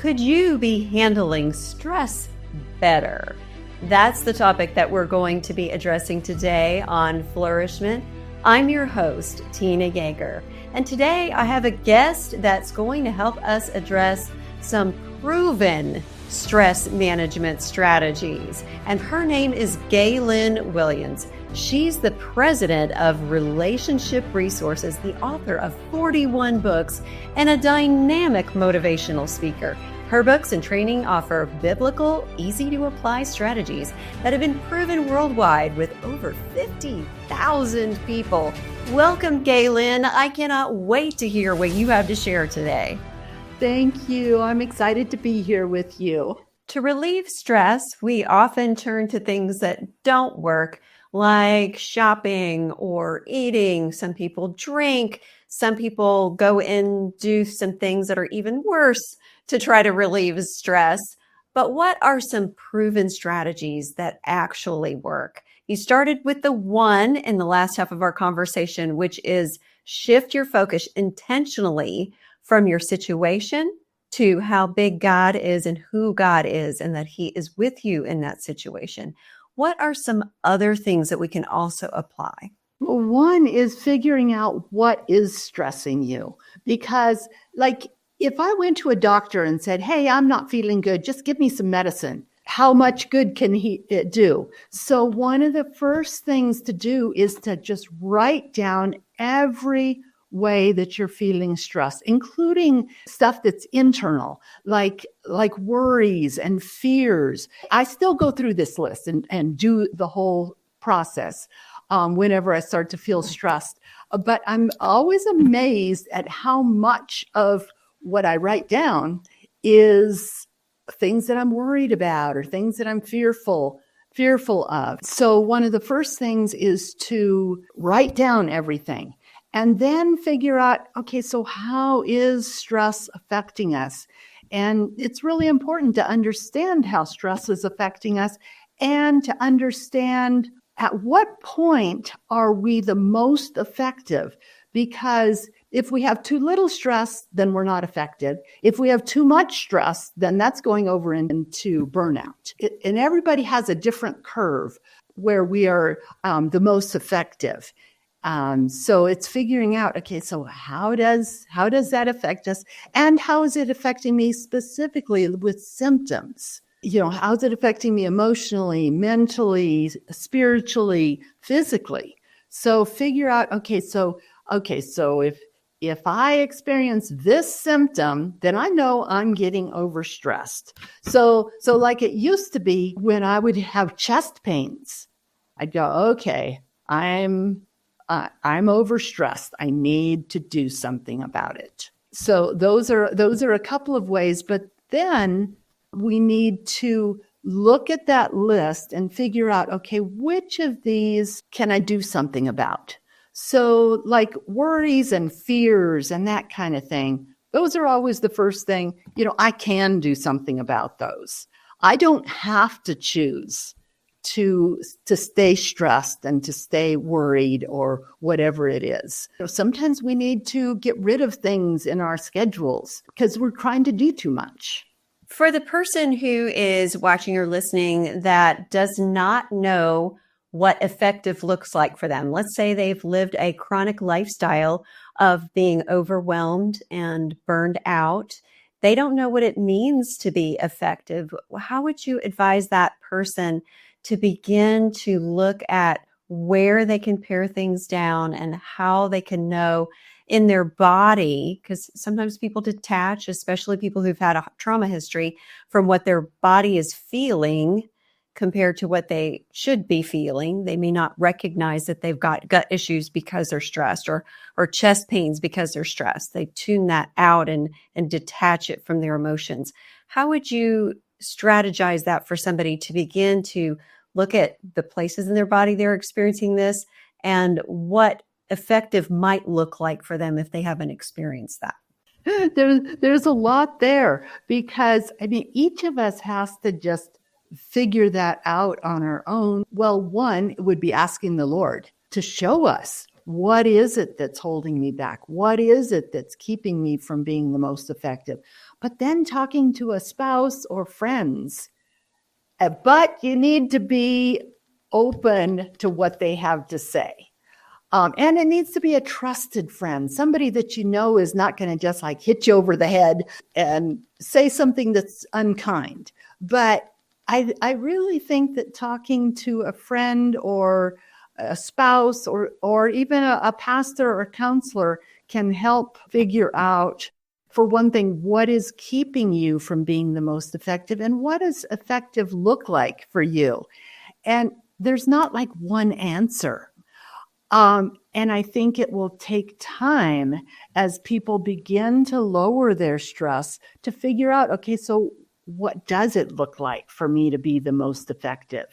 Could you be handling stress better? That's the topic that we're going to be addressing today on Flourish-Meant. I'm your host, Tina Yeager, and today I have a guest that's going to help us address some proven stress management strategies, and her name is Gaylyn Williams. She's the president of Relationship Resources, the author of 41 books, and a dynamic motivational speaker. Her books and training offer biblical, easy-to-apply strategies that have been proven worldwide with over 50,000 people. Welcome, Gaylyn. I cannot wait to hear what you have to share today. Thank you. I'm excited to be here with you. To relieve stress, we often turn to things that don't work, like shopping or eating. Some people drink. Some people go and do some things that are even worse to try to relieve stress. But what are some proven strategies that actually work? You started with the one in the last half of our conversation, which is shift your focus intentionally from your situation to how big God is and who God is, and that He is with you in that situation. What are some other things that we can also apply? Well, one is figuring out what is stressing you. Because, if I went to a doctor and said, hey, I'm not feeling good, just give me some medicine, how much good can it do? So one of the first things to do is to just write down every way that you're feeling stressed, including stuff that's internal, like worries and fears. I still go through this list and do the whole process whenever I start to feel stressed. But I'm always amazed at how much of what I write down is things that I'm worried about or things that I'm fearful of. So one of the first things is to write down everything. And then figure out, okay, so how is stress affecting us? And it's really important to understand how stress is affecting us and to understand at what point are we the most effective? Because if we have too little stress, then we're not effective. If we have too much stress, then that's going over into burnout. And everybody has a different curve where we are the most effective. So it's figuring out, okay, so how does that affect us? And how is it affecting me specifically with symptoms? How's it affecting me emotionally, mentally, spiritually, physically? So figure out, okay, so if I experience this symptom, then I know I'm getting overstressed. So like it used to be when I would have chest pains, I'd go, okay, I'm overstressed. I need to do something about it. So those are a couple of ways, but then we need to look at that list and figure out, okay, which of these can I do something about? So like worries and fears and that kind of thing, those are always the first thing, I can do something about those. I don't have to choose to stay stressed and to stay worried or whatever it is. Sometimes we need to get rid of things in our schedules because we're trying to do too much. For the person who is watching or listening that does not know what effective looks like for them, let's say they've lived a chronic lifestyle of being overwhelmed and burned out. They don't know what it means to be effective. How would you advise that person to begin to look at where they can pare things down and how they can know in their body? Because sometimes people detach, especially people who've had a trauma history, from what their body is feeling compared to what they should be feeling. They may not recognize that they've got gut issues because they're stressed or chest pains because they're stressed. They tune that out and detach it from their emotions. How would you strategize that for somebody to begin to look at the places in their body they're experiencing this and what effective might look like for them if they haven't experienced that? There's a lot there because, each of us has to just figure that out on our own. Well, one would be asking the Lord to show us What is it that's holding me back? What is it that's keeping me from being the most effective? But then talking to a spouse or friends. But you need to be open to what they have to say. And it needs to be a trusted friend, somebody that you know is not going to just like hit you over the head and say something that's unkind. But I really think that talking to a friend or a spouse or even a pastor or a counselor can help figure out, for one thing, what is keeping you from being the most effective and what does effective look like for you? And there's not like one answer. And I think it will take time as people begin to lower their stress to figure out, okay, so what does it look like for me to be the most effective?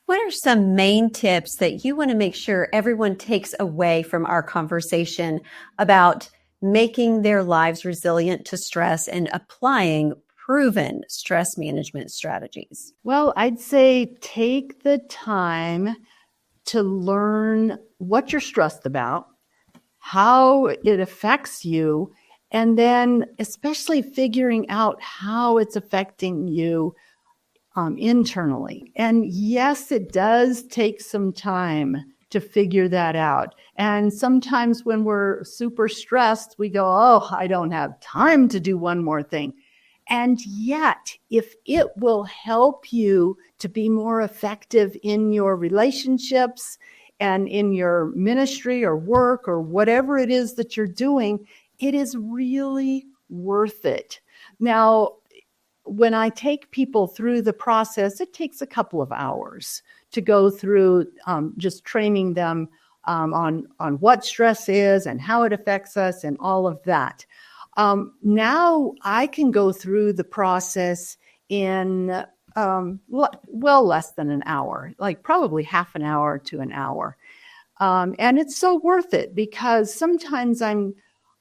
What are some main tips that you want to make sure everyone takes away from our conversation about making their lives resilient to stress and applying proven stress management strategies? Well, I'd say take the time to learn what you're stressed about, how it affects you, and then especially figuring out how it's affecting you internally. And yes, it does take some time to figure that out. And sometimes when we're super stressed, we go, oh, I don't have time to do one more thing. And yet, if it will help you to be more effective in your relationships and in your ministry or work or whatever it is that you're doing, it is really worth it. Now, when I take people through the process, it takes a couple of hours to go through just training them on what stress is and how it affects us and all of that. Now I can go through the process in less than an hour, like probably half an hour to an hour. And it's so worth it because sometimes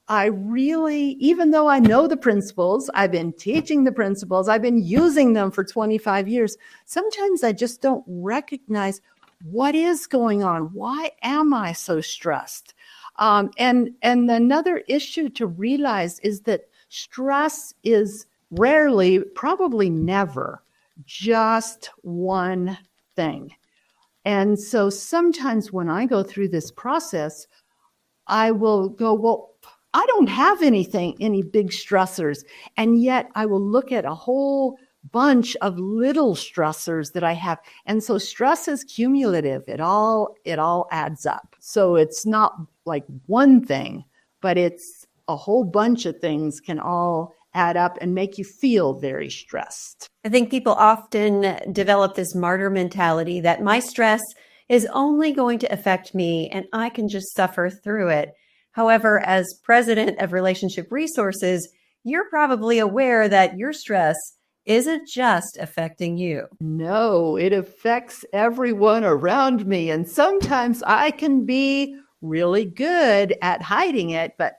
I really, even though I know the principles, I've been teaching the principles, I've been using them for 25 years, sometimes I just don't recognize what is going on. Why am I so stressed? And another issue to realize is that stress is rarely, probably never, just one thing. And so sometimes when I go through this process, I will go, well, I don't have any big stressors. And yet I will look at a whole bunch of little stressors that I have. And so stress is cumulative. It all adds up. So it's not like one thing, but it's a whole bunch of things can all add up and make you feel very stressed. I think people often develop this martyr mentality that my stress is only going to affect me and I can just suffer through it. However, as president of Relationship Resources, you're probably aware that your stress isn't just affecting you. No, it affects everyone around me. And sometimes I can be really good at hiding it, but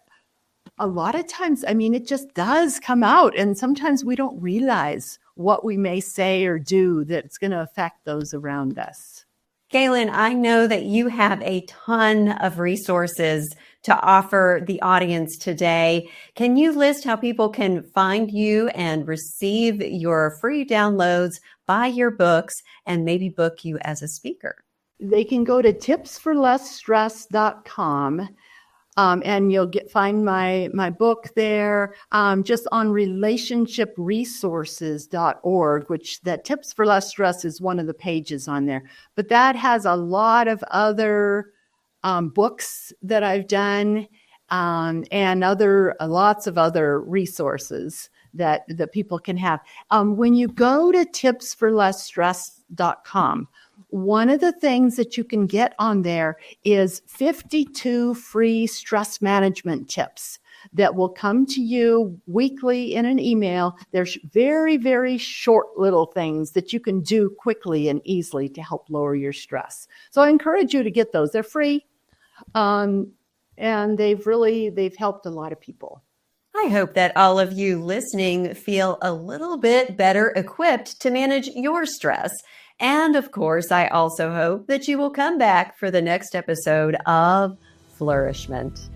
a lot of times, it just does come out. And sometimes we don't realize what we may say or do that's going to affect those around us. Gaylyn, I know that you have a ton of resources to offer the audience today. Can you list how people can find you and receive your free downloads, buy your books, and maybe book you as a speaker? They can go to tipsforlessstress.com. And you'll find my book there, just on relationshipresources.org, which that Tips for Less Stress is one of the pages on there. But that has a lot of other books that I've done and lots of other resources that people can have. When you go to tipsforlessstress.com, one of the things that you can get on there is 52 free stress management tips that will come to you weekly in an email. There's very, very short little things that you can do quickly and easily to help lower your stress. So I encourage you to get those. They're free. And they've helped a lot of people. I hope that all of you listening feel a little bit better equipped to manage your stress. And of course, I also hope that you will come back for the next episode of Flourish-Meant.